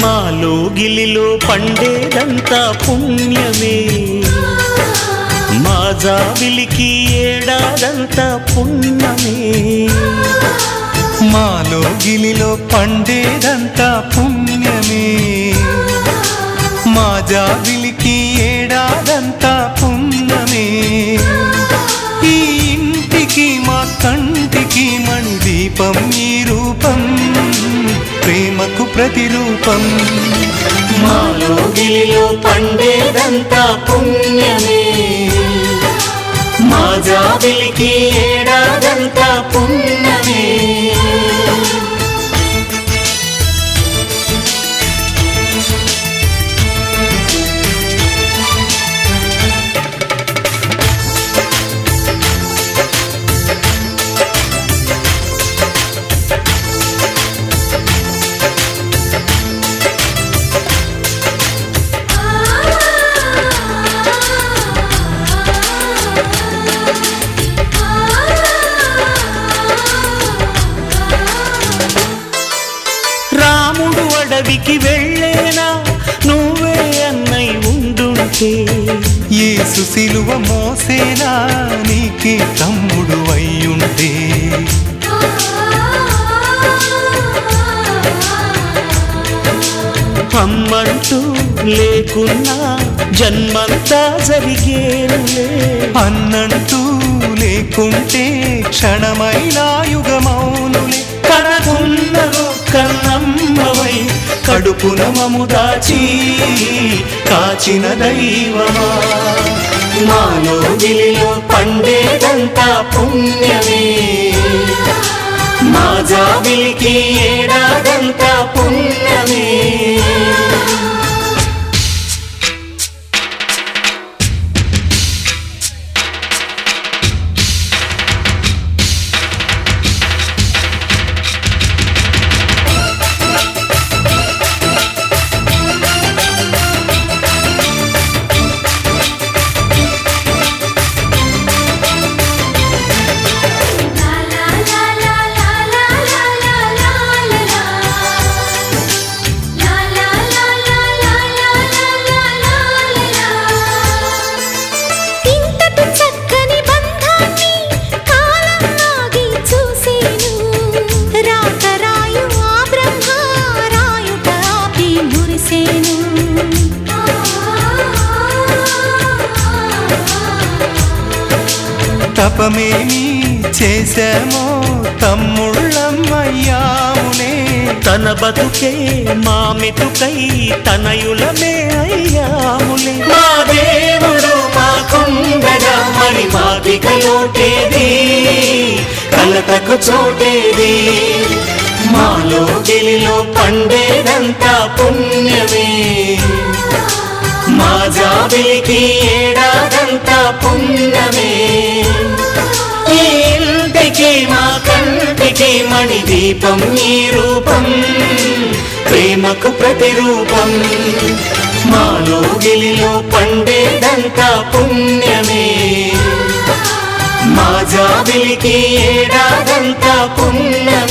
మాలో గిలిలో పండేదంతా పుణ్యమే, మా జాబిలికి ఏడాదంతా పుణ్యమే. మాలో గిలిలో పండేదంతా పుణ్యమే, మా జాబిలికి ఏడాదంతా పుణ్యమే. ఈ ఇంటికి మా కంటికి మణి దీపం ఈ రూపం, ప్రేమకు ప్రతిరూపం. మాలో గిలిలో పండేదంతా పుణ్యమే, మా జాబిలికి ఏడాదంతా పుణ్యమే. రాముడు అడవికి వెళ్ళేనా నువ్వే అన్నై ఉండుంటే, యేసు సిలువ మోసేనా నీకే తమ్ముడు అయ్యుంటే. అమ్మంటూ లేకున్నా జన్మంతా జరిగేనులే, అన్నంటూ లేకుంటే క్షణమైనా యుగమౌనులే. కనకున్నదో కన్నమ్మవై కడుపున మము దాచి కాచిన దైవమా. మాలో గిలిలో పండేదంతా పుణ్యమే, మా జాబిలికి ఏడాదంతా పుణ్యమే. తపమేమి చేశామో తమ్ముళ్ళమ్మయ్యామునే, తన బతుకే మా మెతుకై తనయులమే అయ్యాములే. మా దేవుడు మాకుండగా మరి మాదిక లోటేది, కలతకు చోటేది. మాలో గిలిలో పండేదంతా పుణ్యమే, మా జాబిలికి ఏడాదంతా పుణ్యమే. ఈ ఇంటికి మా కంటికి మణి దీపం ఈ రూపం, ప్రేమకు ప్రతిరూపం. మాలో గిలిలో పండేదంతా పుణ్యమే, మా జాబిలికి ఏడాదంతా పుణ్యమే.